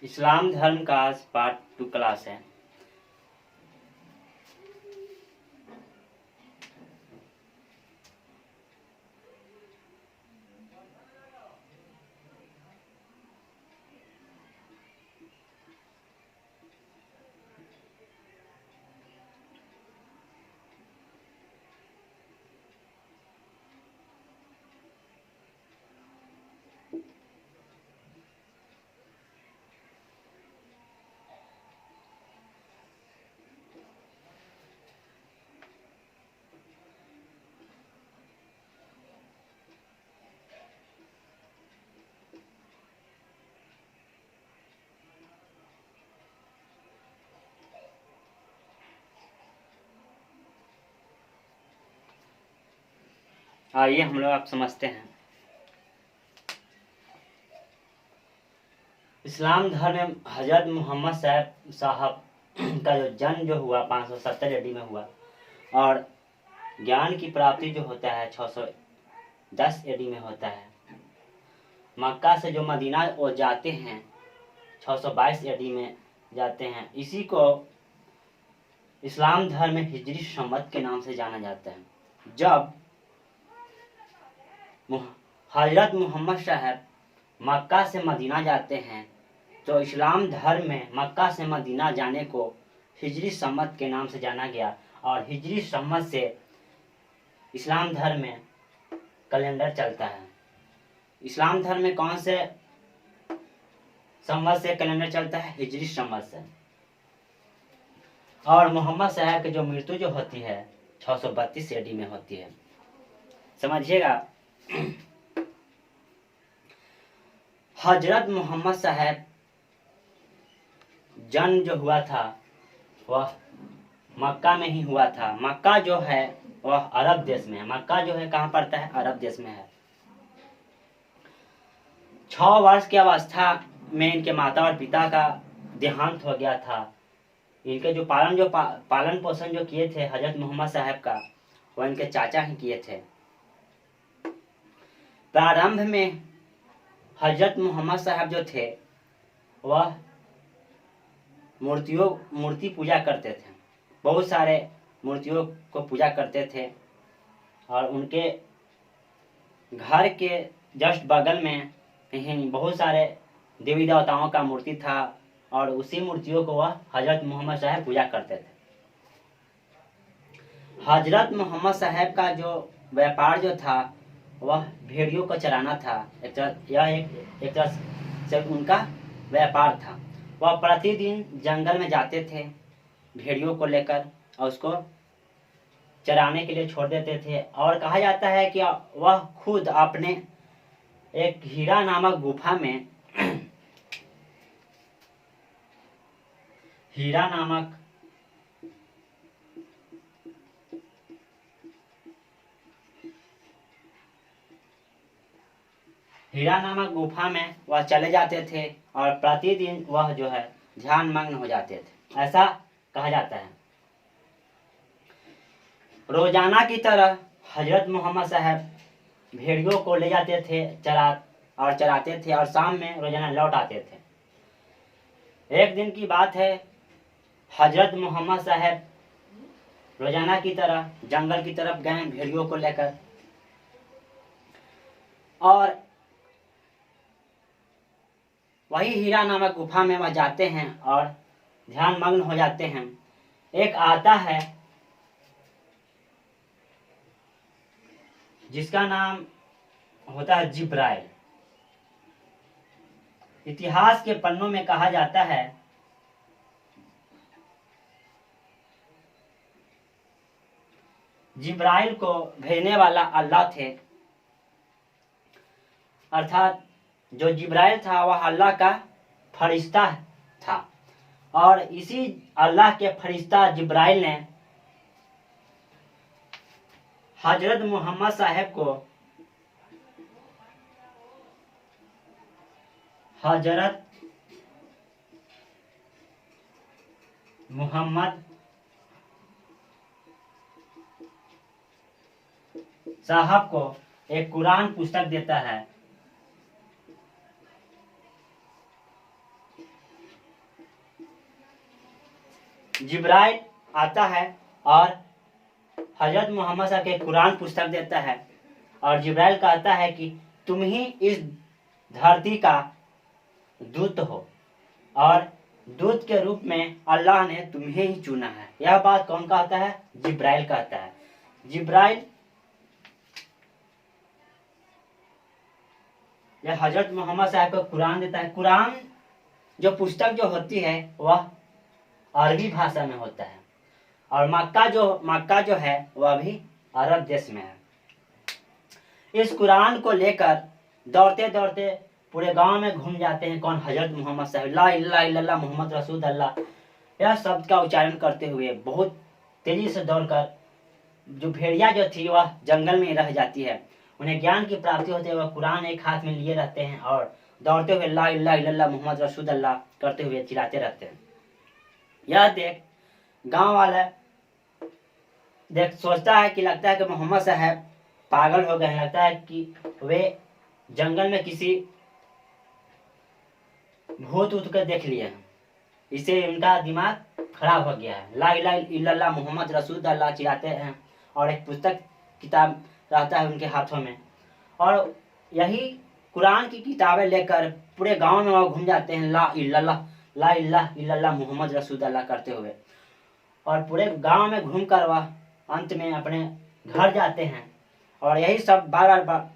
इस्लाम धर्म का आज पार्ट 2 क्लास है। आइए हम लोग आप समझते हैं। इस्लाम धर्म में हजरत मोहम्मद साहब का जो जन्म जो हुआ 570 ईस्वी में हुआ और ज्ञान की प्राप्ति जो होता है 610 ईस्वी में होता है। मक्का से जो मदीना वो जाते हैं 622 ईस्वी में जाते हैं। इसी को इस्लाम धर्म में हिजरी संवत के नाम से जाना जाता है। जब हजरत मोहम्मद साहब मक्का से मदीना जाते हैं तो इस्लाम धर्म में मक्का से मदीना जाने को हिजरी संवत के नाम से जाना गया और हिजरी संवत से इस्लाम धर्म में कैलेंडर चलता है। इस्लाम धर्म में कौन से संवत से कैलेंडर चलता है? हिजरी संवत से। और मोहम्मद साहब की जो मृत्यु जो होती है 632 ईस्वी में होती है। समझिएगा, हजरत मोहम्मद साहब जन्म जो हुआ था वह मक्का में ही हुआ था। मक्का जो है वह अरब देश में है। मक्का जो है कहाँ पड़ता है? अरब देश में है। 6 वर्ष की अवस्था में इनके माता और पिता का देहांत हो गया था। इनके जो पालन पोषण जो किए थे हजरत मोहम्मद साहब का, वह इनके चाचा ही किए थे। प्रारंभ में हजरत मोहम्मद साहब जो थे वह मूर्ति पूजा करते थे। बहुत सारे मूर्तियों को पूजा करते थे और उनके घर के जस्ट बगल में कहीं बहुत सारे देवी देवताओं का मूर्ति था और उसी मूर्तियों को वह हजरत मोहम्मद साहब पूजा करते थे। हजरत मोहम्मद साहब का जो व्यापार जो था वह भेड़ियों को चराना था। एक तरह से उनका व्यापार था। वह प्रतिदिन जंगल में जाते थे भेड़ियों को लेकर और उसको चराने के लिए छोड़ देते थे। और कहा जाता है कि वह खुद अपने एक हीरा नामक गुफा में हीरा नामक गुफा में वह चले जाते थे और प्रतिदिन वह जो है ध्यान मग्न हो जाते थे, ऐसा कहा जाता है। रोजाना की तरह हजरत मोहम्मद साहब भेड़ियों को ले जाते थे चराते थे और शाम में रोजाना लौट आते थे। एक दिन की बात है, हजरत मोहम्मद साहब रोजाना की तरह जंगल की तरफ गए भेड़ियों को लेकर और वही हीरा नामक गुफा में वह जाते हैं और ध्यान मग्न हो जाते हैं। एक आता है जिसका नाम होता है जिब्राइल। इतिहास के पन्नों में कहा जाता है जिब्राइल को भेजने वाला अल्लाह थे, अर्थात जो जिब्राइल था वह अल्लाह का फरिश्ता था और इसी अल्लाह के फरिश्ता जिब्राइल ने हजरत मोहम्मद साहब को हजरत मोहम्मद साहब को एक कुरान पुस्तक देता है जिब्राइल आता है और हजरत मोहम्मद साहब के कुरान पुस्तक देता है और जिब्राइल कहता है कि तुम ही इस धरती का दूत हो और दूत के रूप में अल्लाह ने तुम्हें ही चुना है। यह बात कौन कहता है? जिब्राइल कहता है। जिब्राइल यह हजरत मोहम्मद साहब को कुरान देता है। कुरान जो पुस्तक जो होती है वह अरबी भाषा में होता है और मक्का जो है वह भी अरब देश में है। इस कुरान को लेकर दौड़ते दौड़ते पूरे गांव में घूम जाते हैं कौन? हजरत मोहम्मद साहब। ला इलाहा इल्लल्लाह मोहम्मद रसूल अल्लाह, यह शब्द का उच्चारण करते हुए बहुत तेजी से दौड़कर जो भेड़िया जो थी वह जंगल में रह जाती है। उन्हें ज्ञान की प्राप्ति होती है। वह कुरान एक हाथ में लिए रहते हैं और दौड़ते हुए ला इलाहा इल्लल्लाह मोहम्मद रसूल अल्लाह करते हुए चिल्लाते रहते हैं। यह देख गांव वाला सोचता है कि लगता है कि मोहम्मद साहब पागल हो गए हैं। लगता है कि वे जंगल में किसी भूत उठ कर देख लिए हैं, इससे उनका दिमाग खराब हो गया है। ला इलाहा इल्लल्लाह मोहम्मद रसूल अल्लाह चिल्लाते हैं और एक पुस्तक किताब रहता है उनके हाथों में और यही कुरान की किताबें लेकर पूरे गांव में वह घूम जाते हैं ला इलाहा इल्लल्लाह मोहम्मद रसूल अल्लाह करते हुए और पूरे गांव में घूमकर वह अंत में अपने घर जाते हैं और यही सब बार बार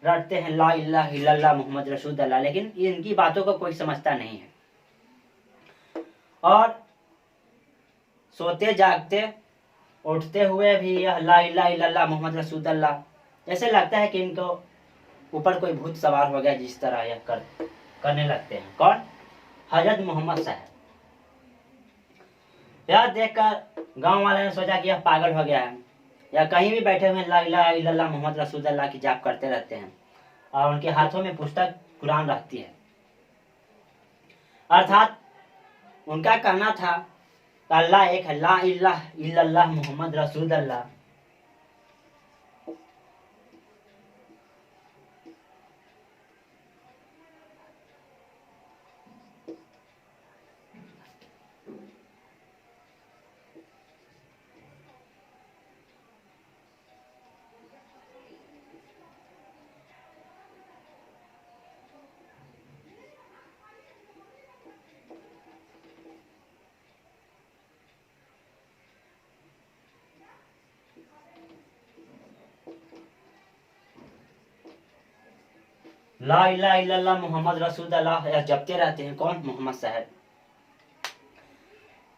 रटते हैं ला इलाहा इल्लल्लाह मोहम्मद रसूल अल्लाह। लेकिन इनकी बातों को कोई समझता नहीं है और सोते जागते उठते हुए भी यह ला इलाहा इल्लल्लाह मोहम्मद रसूल अल्लाह ऐसे लगता है कि इनको ऊपर कोई भूत सवार हो गया, जिस तरह यह करने लगते हैं। कौन? हजरत मोहम्मद साहब। यह देखकर गांव वाले ने सोचा कि यह पागल हो गया है या कहीं भी बैठे हुए ला इलाहा इल्लल्लाह मोहम्मद रसूल अल्लाह की जाप करते रहते हैं और उनके हाथों में पुस्तक कुरान रहती है। अर्थात उनका कहना था अल्लाह एक है, ला इलाहा इल्लल्लाह मोहम्मद रसूल अल्लाह। ला इलाहा इल्लल्लाह मोहम्मद रसूल अल्लाह जपते रहते हैं कौन? मोहम्मद साहब।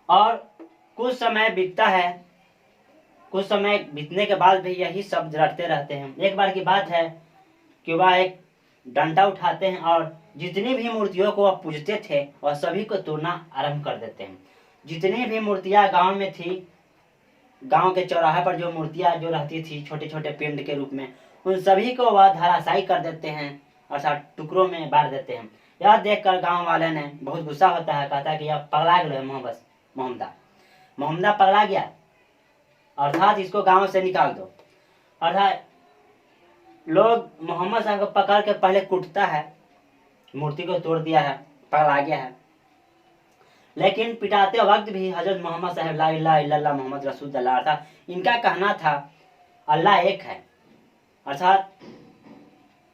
और कुछ समय बीतता है, कुछ समय बीतने के बाद भी यही शब्द रटते रहते हैं। एक बार की बात है कि वह एक डंडा उठाते हैं और जितनी भी मूर्तियों को वह पूजते थे वह सभी को तोड़ना आरंभ कर देते हैं। जितनी भी मूर्तियां गांव में थी, गांव के चौराहे पर जो मूर्तियां जो रहती थी छोटे छोटे पिंड के रूप में, उन सभी को वह धराशायी कर देते हैं अर्थात टुकड़ों में बांट देते हैं। यह देखकर गांव वाले ने बहुत गुस्सा होता है, कहता है कि यह पगला गया मोहम्मदा पगला गया, अर्थात इसको गांव से निकाल दो। अर्थात लोग मोहम्मद साहब को पकड़ के पहले कूटता है, मूर्ति को तोड़ दिया है, पगला गया है। लेकिन पिटाते वक्त भी हजरत मोहम्मद साहब ला इलाहा इल्लल्लाह मोहम्मद रसूल अल्लाह, अर्थात इनका कहना था अल्लाह एक है। अर्थात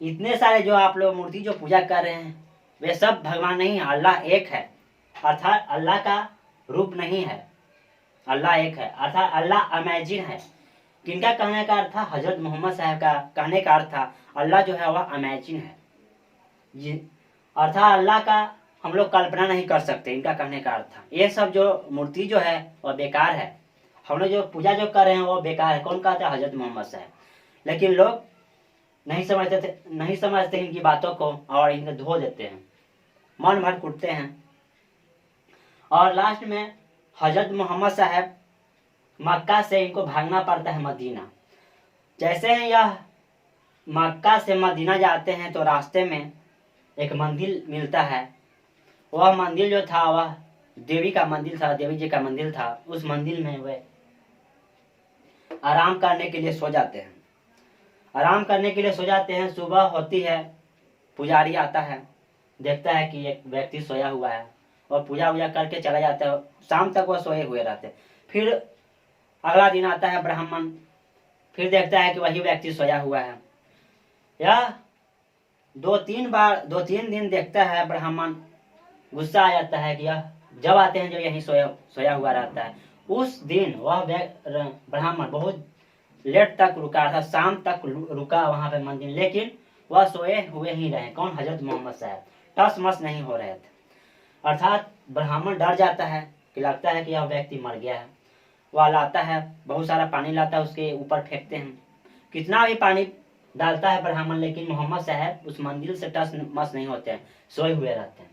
इतने सारे जो आप लोग मूर्ति जो पूजा कर रहे हैं वे सब भगवान नहीं है, अल्लाह एक है। अर्थात अल्लाह का रूप नहीं है, अल्लाह एक है। अर्थात अल्लाह अमेजिन है। किनका कहने का अर्थ था? हजरत मोहम्मद साहब का कहने का अर्थ था अल्लाह जो है वह अमेजिन है, अर्थात अल्लाह का हम लोग कल्पना नहीं कर सकते, इनका कहने का अर्थ था। ये सब जो मूर्ति जो है वह बेकार है, हम लोग जो पूजा जो कर रहे हैं वो बेकार है। कौन कहता है? हजरत मोहम्मद साहब। लेकिन लोग नहीं समझते इनकी बातों को और इनको धो देते हैं, मन भर कूटते हैं और लास्ट में हजरत मोहम्मद साहब मक्का से इनको भागना पड़ता है मदीना। जैसे ही यह मक्का से मदीना जाते हैं तो रास्ते में एक मंदिर मिलता है। वह मंदिर जो था वह देवी का मंदिर था, देवी जी का मंदिर था। उस मंदिर में वे आराम करने के लिए सो जाते हैं। सुबह होती है, पुजारी आता है, देखता है कि एक व्यक्ति सोया हुआ है। और पूजा वूजा करके चला जाता है। शाम तक वह सोए हुए रहते हैं। फिर अगला दिन आता है ब्राह्मण, फिर देखता है कि वही व्यक्ति सोया हुआ है। यह 2-3 दिन देखता है ब्राह्मण, गुस्सा आ जाता है कि यह जब आते हैं जब यहीं सोया हुआ रहता है। उस दिन वह ब्राह्मण बहुत लेट तक रुका था, शाम तक रुका वहां पे मंदिर, लेकिन वह सोए हुए ही रहे। कौन? हजरत मोहम्मद साहब टस मस नहीं हो रहे थे। अर्थात ब्राह्मण डर जाता है कि लगता है कि यह व्यक्ति मर गया है। वह लाता है, बहुत सारा पानी लाता है, उसके ऊपर फेंकते हैं। कितना भी पानी डालता है ब्राह्मण, लेकिन मोहम्मद साहब उस मंदिर से टस मस नहीं होते हैं, सोए हुए रहते हैं।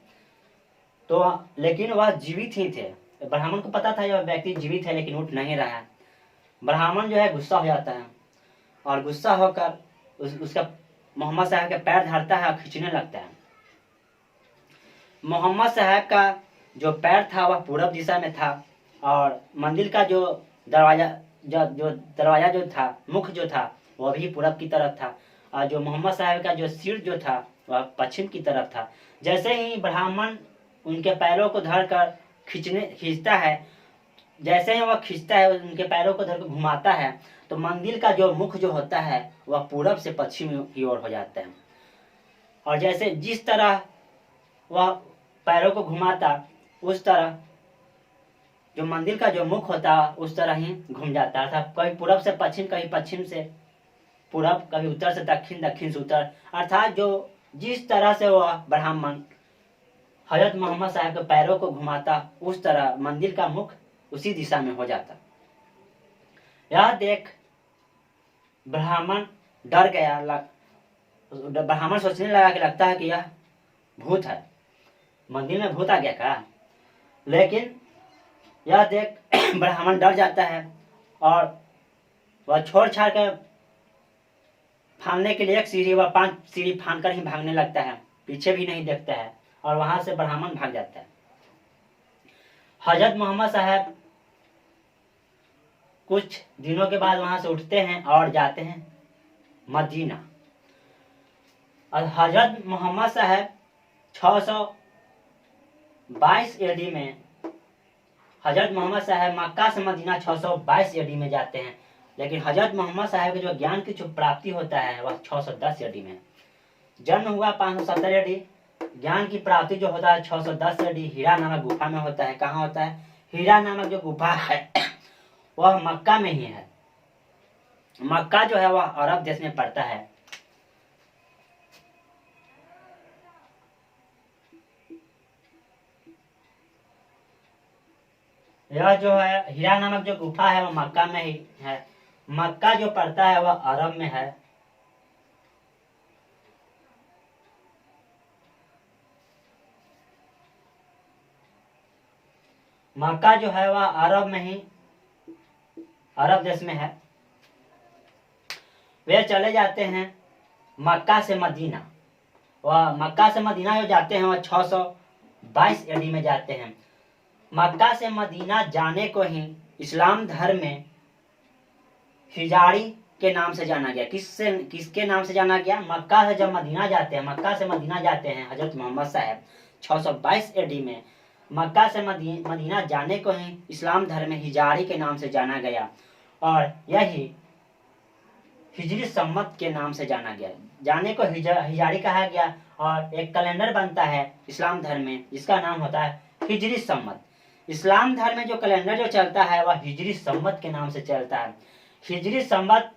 तो लेकिन वह जीवित ही थे। ब्राह्मण को पता था यह व्यक्ति जीवित है, लेकिन उठ नहीं रहा है। ब्राह्मण जो है गुस्सा हो जाता है और गुस्सा होकर उसका मोहम्मद साहब के पैर धरता है और खींचने लगता है। मोहम्मद साहब का जो पैर था वह पूरब दिशा में था और मंदिर का जो दरवाजा जो था, मुख जो था, वह भी पूरब की तरफ था और जो मोहम्मद साहब का जो सिर जो था वह पश्चिम की तरफ था। जैसे ही ब्राह्मण उनके पैरों को धरकर खींचता है, जैसे ही वह खींचता है, उनके पैरों को धरकर घुमाता है, तो मंदिर का जो मुख जो होता है वह पूरब से पश्चिम की ओर हो जाता है। और जैसे जिस तरह वह पैरों को घुमाता, उस तरह जो मंदिर का जो मुख होता उस तरह ही घूम जाता था। कभी पूरब से पश्चिम, कभी पश्चिम से पूरब, कभी उत्तर से दक्षिण, दक्षिण से उत्तर। अर्थात जो जिस तरह से वह ब्राह्मण हजरत मोहम्मद साहब के पैरों को घुमाता, उस तरह मंदिर का मुख उसी दिशा में हो जाता। यह देख ब्राह्मण डर गया। ब्राह्मण सोचने लगा कि लगता है कि यह भूत है, मंदिर में भूत आ गया का। लेकिन यह देख ब्राह्मण डर जाता है और वह छोड़ छाड़ कर फांदने के लिए एक सीढ़ी, वह 5 सीढ़ी फांद कर ही भागने लगता है, पीछे भी नहीं देखता है और वहां से ब्राह्मण भाग जाता है। हजरत मोहम्मद साहब कुछ दिनों के बाद वहां से उठते हैं और जाते हैं मदीना। और हजरत मोहम्मद साहब 622 एडी में, हजरत मोहम्मद साहब मक्का से मदीना 622 एडी में जाते हैं। लेकिन हजरत मोहम्मद साहब के जो ज्ञान की जो प्राप्ति होता है वह 610 एडी में। जन्म हुआ 570 एडी, ज्ञान की प्राप्ति जो होता है 610 एडी हीरा नामक गुफा में होता है। कहाँ होता है? हीरा नामक जो गुफा है वह मक्का में ही है। मक्का जो है वह अरब देश में पड़ता है। यह जो है हीरा नामक जो गुफा है वह मक्का में ही है। मक्का जो पड़ता है वह अरब में है। मक्का जो है वह अरब में ही, अरब देश में है। वे चले जाते हैं मक्का से मदीना। वह मक्का से मदीना जो जाते हैं वह 622 एडी में जाते हैं। मक्का से मदीना जाने को ही इस्लाम धर्म में हिजारी के नाम से जाना गया। किसके नाम से जाना गया? मक्का से जब मदीना जाते हैं, मक्का से मदीना जाते हैं हजरत मोहम्मद साहब 622 एडी में। मक्का से मदीना जाने को ही इस्लाम धर्म में हिजारी के नाम से जाना गया और यही हिजरी सम्मत के नाम से जाना गया। जाने को हिजारी कहा गया और एक कैलेंडर बनता है इस्लाम धर्म में जिसका नाम होता है हिजरी सम्मत। इस्लाम धर्म में जो कैलेंडर जो चलता है वह हिजरी सम्मत के नाम से चलता है। हिजरी सम्मत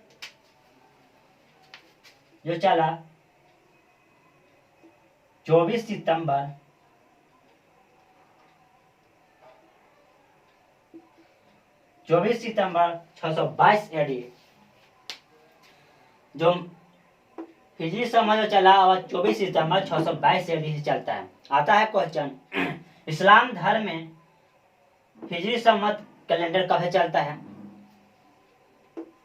जो चला 24 सितंबर 622 एडी। जो हिजरी सम्मत जो चला वह 24 सितंबर 622 एडी से चलता है। आता है क्वेश्चन, इस्लाम धर्म में हिजरी सम्मत कैलेंडर कब से चलता है?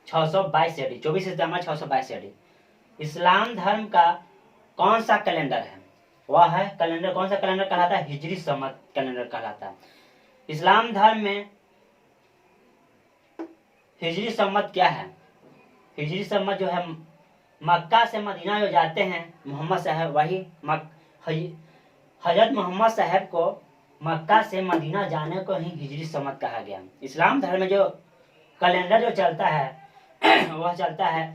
622 एडी, 24 सितंबर 622 एडी। इस्लाम धर्म का कौन सा कैलेंडर है? वह है कैलेंडर, कौन सा कैलेंडर कहलाता है? हिजरी सम्मत कैलेंडर कहलाता है। इस्लाम धर्म में हिजरी सम्मत क्या है? हिजरी सम्मत जो है मक्का से मदीना जो जाते हैं मोहम्मद साहब, वही हजरत मोहम्मद साहब को मक्का से मदीना जाने को ही हिजरी सम्मत कहा गया। इस्लाम धर्म में जो कैलेंडर जो चलता है वह चलता है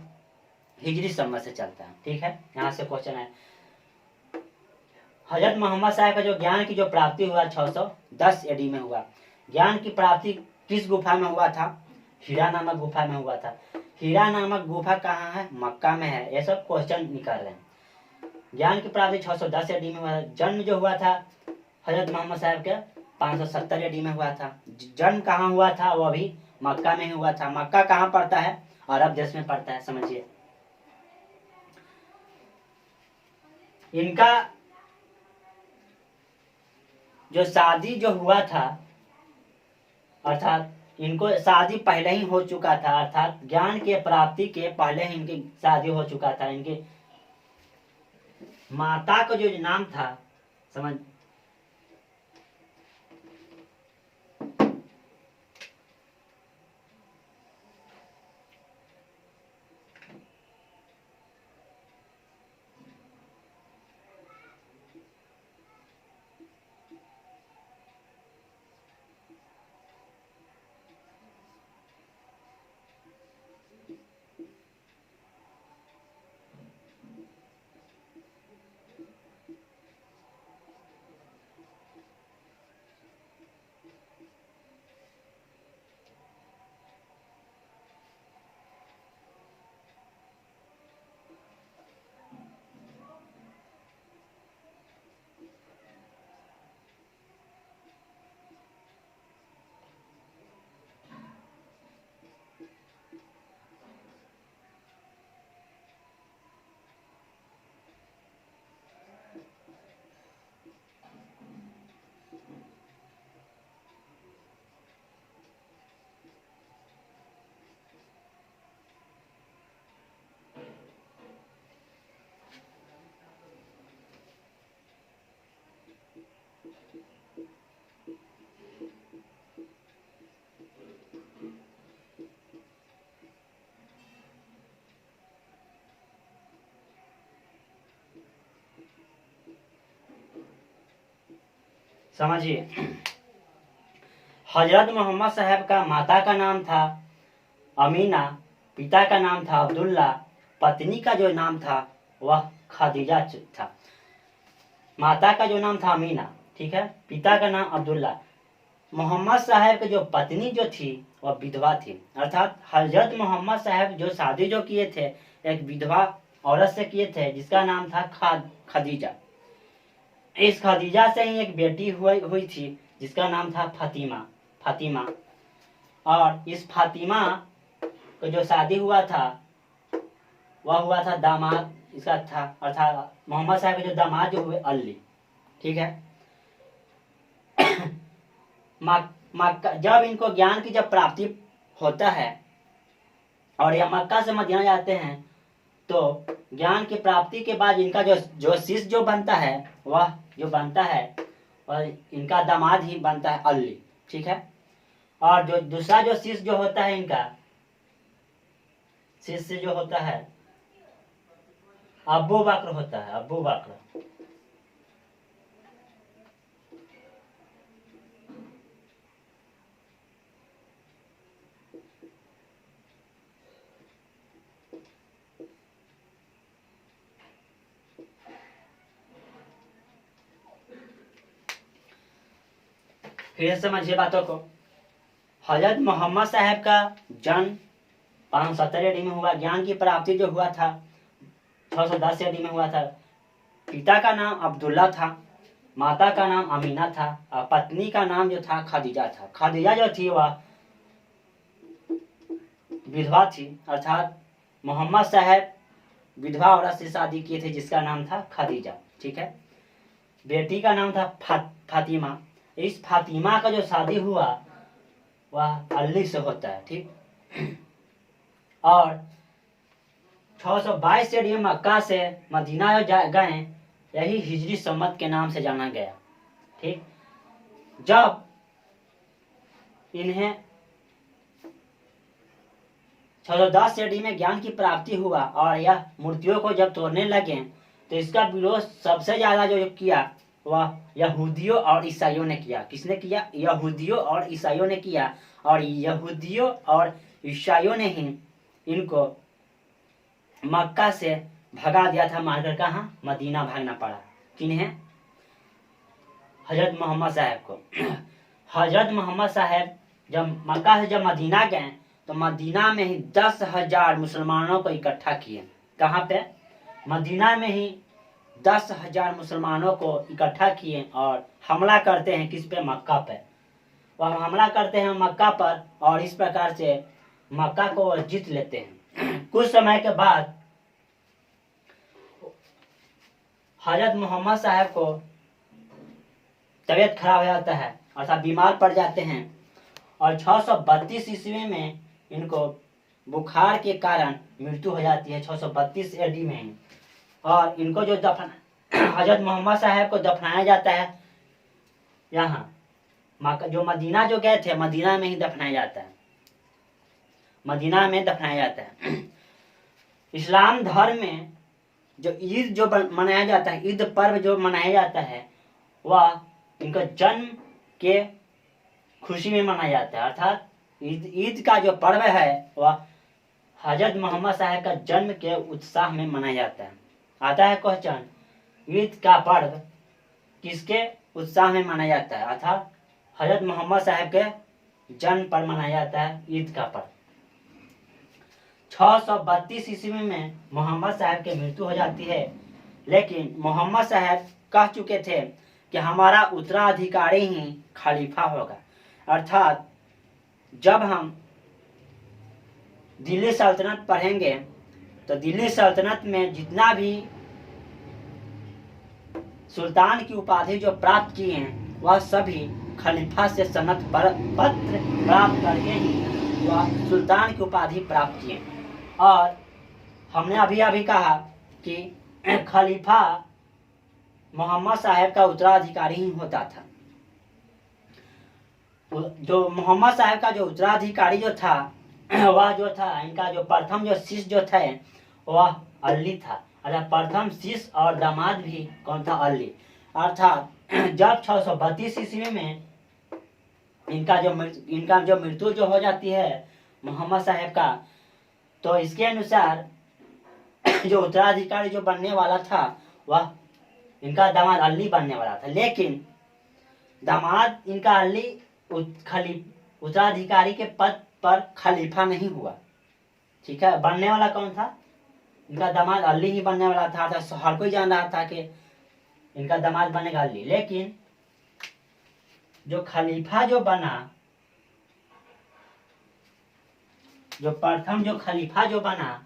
हिजरी सम्मत से चलता है। ठीक है, यहाँ से क्वेश्चन है, हजरत मोहम्मद साहब का जो ज्ञान की जो प्राप्ति हुआ 610 एडी में हुआ। ज्ञान की प्राप्ति किस गुफा में हुआ था? हीरा नामक गुफा में हुआ था। हीरा नामक गुफा कहाँ है? मक्का में है। ये सब क्वेश्चन निकाल रहे हैं। ज्ञान की प्राप्ति 610 एडी में हुआ। जन्म जो हुआ था हजरत मोहम्मद साहब के 570 एडी में हुआ था। जन्म कहाँ हुआ था? वो भी मक्का में ही हुआ था। मक्का कहाँ पड़ता है? अरब देश में पड़ता है, समझिए। इनका जो शादी जो हुआ था, अर्थात इनको शादी पहले ही हो चुका था, अर्थात ज्ञान के प्राप्ति के पहले ही इनकी शादी हो चुका था। इनके माता का जो नाम था, समझ, समझिए। हजरत मोहम्मद साहब का माता का नाम था अमीना, पिता का नाम था अब्दुल्ला, पत्नी का जो नाम था वह खदीजा था। माता का जो नाम था अमीना, ठीक है, पिता का नाम अब्दुल्ला। मोहम्मद साहब की जो पत्नी जो थी वह विधवा थी, अर्थात हजरत मोहम्मद साहब जो शादी जो किए थे एक विधवा औरत से किए थे जिसका नाम था खदीजा। इस खदीजा से ही एक बेटी हुई थी जिसका नाम था फातिमा। और इस फातिमा को जो शादी हुआ था वह हुआ था दामाद इसका था, अर्थात मोहम्मद साहब के जो दामाद जो हुए अली। ठीक है। मक्का जब इनको ज्ञान की जब प्राप्ति होता है और यह मक्का से मदीना जाते हैं तो ज्ञान की प्राप्ति के बाद इनका जो शिष्य जो बनता है वह जो बनता है और इनका दामाद ही बनता है अली। ठीक है। और जो दूसरा जो शिष्य जो होता है इनका शिष्य जो होता है अबू बकर होता है, अबू बकर। फिर समझिए बातों को। हजरत मोहम्मद साहब का जन्म 570 ईस्वी में हुआ। ज्ञान की प्राप्ति जो हुआ था 610 ईस्वी में हुआ था। पिता का नाम अब्दुल्ला था, माता का नाम अमीना था और पत्नी का नाम जो था खदीजा था। खदीजा जो थी वह विधवा थी, अर्थात मोहम्मद साहब विधवा औरत से शादी किए थे जिसका नाम था खदीजा। ठीक है। बेटी का नाम था फातिमा। इस फातिमा का जो शादी हुआ वह अली से होता है। ठीक। और 622 ईस्वी मक्का से मदीना गए, यही हिजरी सम्मत के नाम से जाना गया। ठीक। जब इन्हें 610 ईस्वी में ज्ञान की प्राप्ति हुआ और यह मूर्तियों को जब तोड़ने लगे तो इसका विरोध सबसे ज्यादा जो किया वह यहूदियों और ईसाइयों ने किया। किसने किया? यहूदियों और ईसाइयों ने किया। और यहूदियों और ईसाइयों ने ही इनको मक्का से भगा दिया था, मारकर कहाँ? मदीना भागना पड़ा। किन्हें? हजरत मोहम्मद साहब को। हजरत मोहम्मद साहब जब मक्का से जब मदीना गए तो मदीना में ही 10,000 मुसलमानों को इकट्ठा किए। कहाँ पे? मदीना में ही 10,000 मुसलमानों को इकट्ठा किए और हमला करते हैं। किस पे? मक्का पे। वह हमला करते हैं मक्का पर और इस प्रकार से मक्का को वह जीत लेते हैं। कुछ समय के बाद हजरत मोहम्मद साहब को तबीयत खराब हो जाता है, अर्थात बीमार पड़ जाते हैं और 632 ईस्वी में इनको बुखार के कारण मृत्यु हो जाती है, 632 एडी में ही। और इनको जो हजरत मोहम्मद साहब को दफनाया जाता है यहाँ जो मदीना जो गए थे, मदीना में ही दफनाया जाता है। मदीना में दफनाया जाता है। इस्लाम धर्म में जो ईद जो मनाया जाता है, ईद पर्व जो मनाया जाता है, वह इनका जन्म के खुशी में मनाया जाता है। अर्थात ईद का जो पर्व है वह हजरत मोहम्मद साहब का जन्म के उत्साह में मनाया जाता है। आता है क्वेश्चन, ईद का पर्व किसके उत्साह में मनाया जाता है? अर्थात हजरत मोहम्मद साहब के जन्म पर मनाया जाता है ईद का पर्व। 632 ईस्वी में मोहम्मद साहब की मृत्यु हो जाती है, लेकिन मोहम्मद साहब कह चुके थे कि हमारा उत्तराधिकारी ही खलीफा होगा। अर्थात जब हम दिल्ली सल्तनत पढ़ेंगे तो दिल्ली सल्तनत में जितना भी सुल्तान की उपाधि जो प्राप्त किए हैं वह सभी खलीफा से सनद पत्र प्राप्त करके ही वह सुल्तान की उपाधि प्राप्त किए। और हमने अभी अभी कहा कि खलीफा मोहम्मद साहब का उत्तराधिकारी ही होता था। जो मोहम्मद साहब का जो उत्तराधिकारी जो था वह जो था, इनका जो प्रथम जो शिष्य जो थे वह अली था। अर्थात प्रथम शिष्य और दामाद भी कौन था? अली। अर्थात जब 632 ईस्वी में इनका जो मृत्यु जो हो जाती है मोहम्मद साहब का, तो इसके अनुसार जो उत्तराधिकारी जो बनने वाला था वह इनका दामाद अली बनने वाला था। लेकिन दामाद इनका अली उत्तराधिकारी के पद पर खलीफा नहीं हुआ। ठीक है, बनने वाला कौन था? इनका दामाद अली ही बनने वाला था। तो हर कोई जान रहा था कि इनका दामाद बनेगा अली। लेकिन जो खलीफा जो बना, जो प्रथम जो खलीफा जो बना,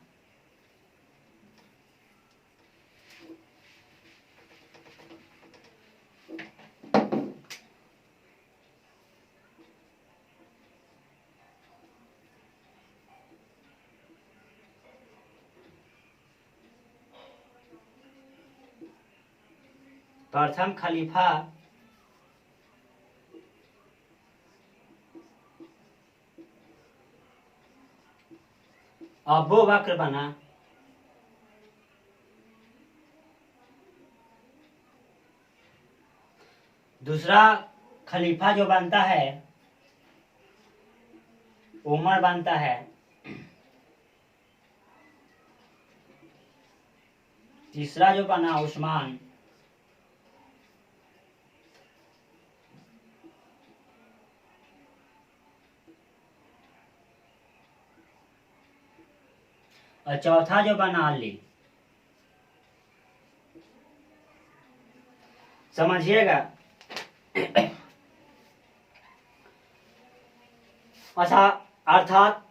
प्रथम खलीफा अबू बकर बना। दूसरा खलीफा जो बनता है उमर बनता है। तीसरा जो बना उस्मान। और चौथा जो बना अली। समझिएगा। अच्छा, अर्थात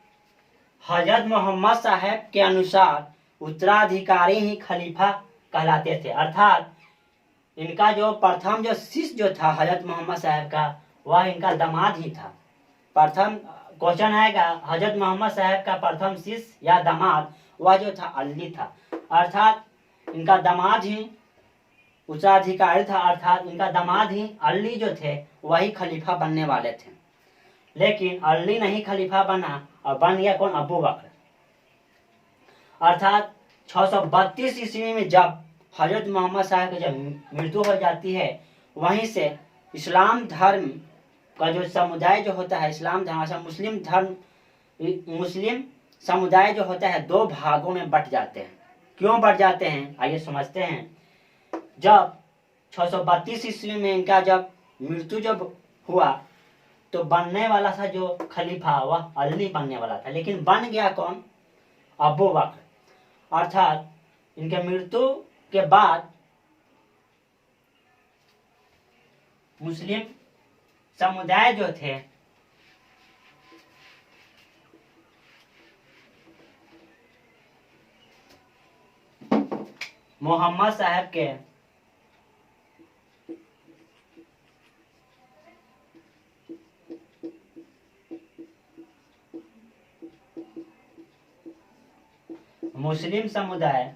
हजरत मोहम्मद साहब के अनुसार उत्तराधिकारी ही खलीफा कहलाते थे। अर्थात इनका जो प्रथम जो शिष्य जो था हजरत मोहम्मद साहब का, वह इनका दामाद ही था। प्रथम क्वेश्चन आएगा, हजरत मोहम्मद साहब का प्रथम शिष्य या दामाद वह जो था अली था। अर्थात इनका दामाद ही उत्तराधिकारी था। अर्थात इनका दामाद ही अली जो थे वही खलीफा बनने वाले थे। लेकिन अली नहीं खलीफा बना और बन गया कौन? अबू बकर। अर्थात 632 ईस्वी में जब हजरत मोहम्मद साहब की जब मृत्यु हो जाती है वहीं से इस्लाम धर्म का जो समुदाय जो होता है, इस्लाम धर्म अच्छा मुस्लिम समुदाय जो होता है दो भागों में बट जाते हैं। क्यों बट जाते हैं आइए समझते हैं। जब 632 ईस्वी में इनका जब मृत्यु जब हुआ तो बनने वाला था जो खलीफा वह अली बनने वाला था, लेकिन बन गया कौन? अबू बकर। अर्थात इनके मृत्यु के बाद मुस्लिम समुदाय जो थे मोहम्मद साहब के मुस्लिम समुदाय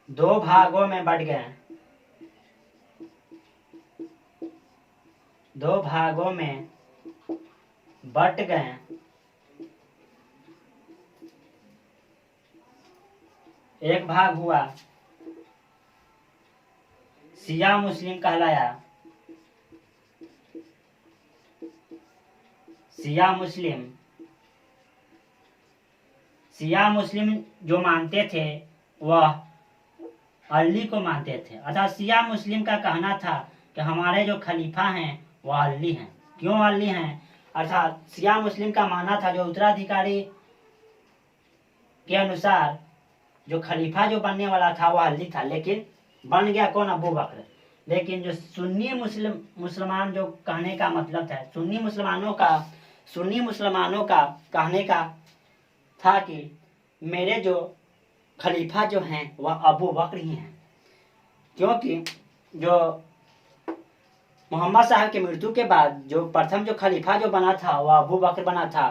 दो भागों में बट गए, दो भागों में बट गए। एक भाग हुआ शिया मुस्लिम कहलाया, शिया मुस्लिम जो मानते थे वह अली को मानते थे। अर्थात शिया मुस्लिम का कहना था कि हमारे जो खलीफा हैं वह अली हैं। क्यों अली हैं? अर्थात शिया मुस्लिम का मानना था जो उत्तराधिकारी के अनुसार जो खलीफा जो बनने वाला था वह अली था, लेकिन बन गया कौन? अबू बकर। लेकिन जो सुन्नी मुसलमान जो कहने का मतलब था, सुन्नी मुसलमानों का कहने का था कि मेरे जो खलीफा जो हैं वह अबू बकर ही हैं, क्योंकि जो मोहम्मद साहब की मृत्यु के बाद जो प्रथम जो खलीफा जो बना था वह अबू बकर बना था।